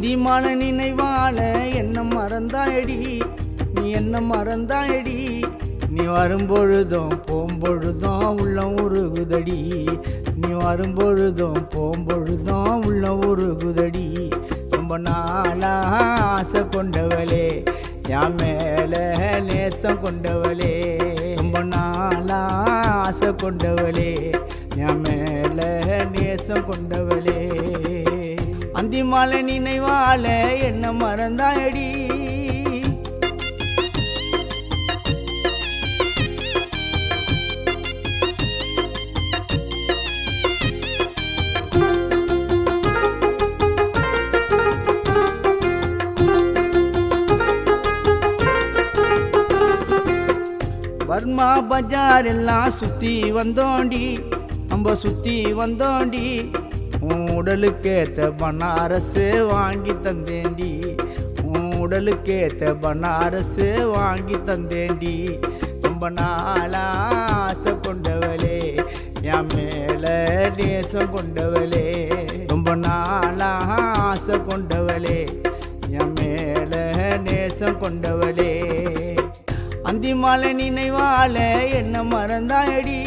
அந்திமான நினைவால என்ன மறந்தாயடி, நீ என்ன மறந்தாயடி. நீ வரும்பொழுதும் போம்பொழுதும் உள்ளம் உருகுதடி, நீ வரும்பொழுதும் போம்பொழுதும் உள்ளம் உருகுதடி. ரொம்ப நாளா ஆசை கொண்டவளே, என் மேல நேசம் கொண்டவளே. ரொம்ப நாளா ஆசை கொண்டவளே, என் மேல நேசம் கொண்டவளே. அந்திமாலை நினைவால என்ன மறந்தாயடி. வர்மா பஜார் எல்லாம் சுத்தி வந்தோண்டி, நம்ம சுத்தி வந்தோண்டி. உன் உடலுக்கேத்த பனாரசு வாங்கி தந்தேண்டி, உன் உடலுக்கேத்த பனாரசு வாங்கி தந்தேண்டி. ரொம்ப நாளா ஆசை கொண்டவளே, என் மேல நேசம் கொண்டவளே. ரொம்ப நாளா ஆசை கொண்டவளே, என் மேல நேசம் கொண்டவளே. அந்திமாலை நினைவால என்ன மறந்தாயடி.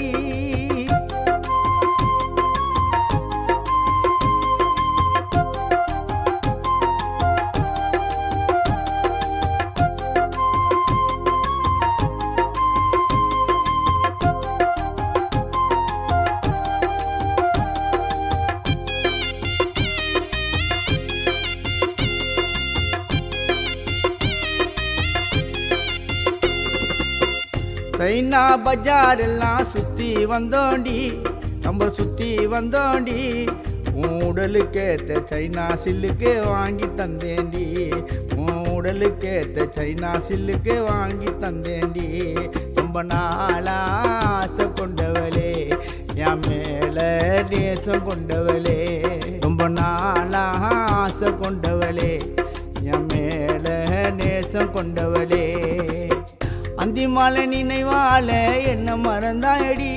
சைனா பஜார் எல்லாம் சுத்தி வந்தோண்டி, நம்ம சுத்தி வந்தோண்டி. உன் உடலுக்கேத்த சைனா சில்லுக்கு வாங்கி தந்தேண்டி, உன் உடலுக்கேத்த சைனா சில்லுக்கு வாங்கி தந்தேண்டி. ரொம்ப நாளா ஆசை கொண்டவளே, என் மேல நேசம் கொண்டவளே. ரொம்ப நாளா ஆசை கொண்டவளே, என் மேல நேசம் கொண்டவளே. அந்திமாலை நினைவால என்ன மறந்தாயடி.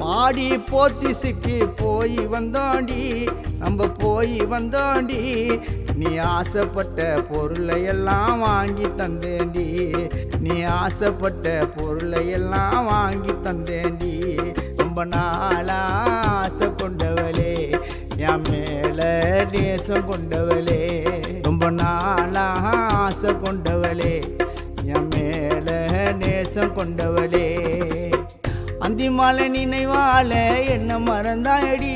பாடி போத்திசுக்கு போய் வந்தோண்டி, நம்ம போய் வந்தோண்டி. நீ ஆசைப்பட்ட பொருளை எல்லாம் வாங்கி தந்தேண்டி, நீ ஆசைப்பட்ட பொருளை எல்லாம் வாங்கி தந்தேண்டி. ரொம்ப நாளா ஆசை கொண்டவளே, என் மேல நேசம் கொண்டவளே. ரொம்ப நாளா ஆசை கொண்டவளே, என் மேல நேசம் கொண்டவளே. அந்திமாலை நினைவால என்ன மறந்தாயடி.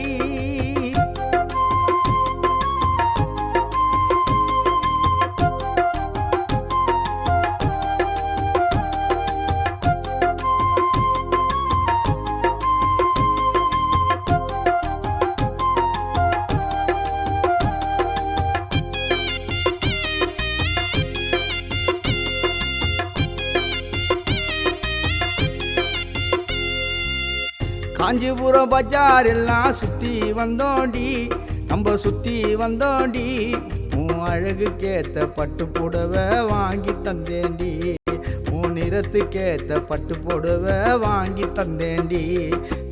காஞ்சிபுரம் பஜார் எல்லாம் சுத்தி வந்தோண்டி, நம்ம சுத்தி வந்தோண்டி. உன் அழகுக்கேத்த பட்டு புடவை வாங்கி தந்தேண்டி, உன் நிறத்துக்கேத்த பட்டு புடவை வாங்கி தந்தேண்டி.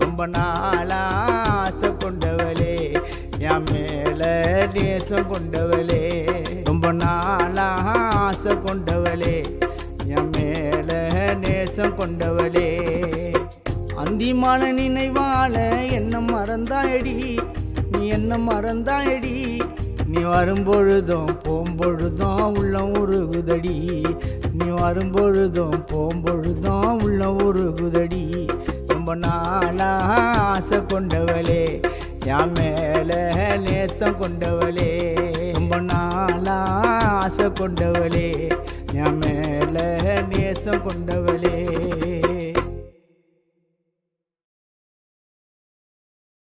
ரொம்ப நாளா ஆசை கொண்டவளே, என் மேல நேசம் கொண்டவளே. ரொம்ப நாளா ஆசை கொண்டவளே, என் மேல நேசம் கொண்டவளே. அந்திமான நினைவால என்ன மறந்தாயடி, நீ என்ன மறந்தாயடி. நீ வரும்பொழுதும் போம்பொழுதும் உள்ளம் உருகுதடி, நீ வரும்பொழுதும் போம்பொழுதும் உள்ளம் உருகுதடி. ரொம்ப நாளா ஆசை கொண்டவளே, என் மேல நேசம் கொண்டவளே. ரொம்ப நாளா ஆசை கொண்டவளே, என் மேல நேசம் கொண்டவளே.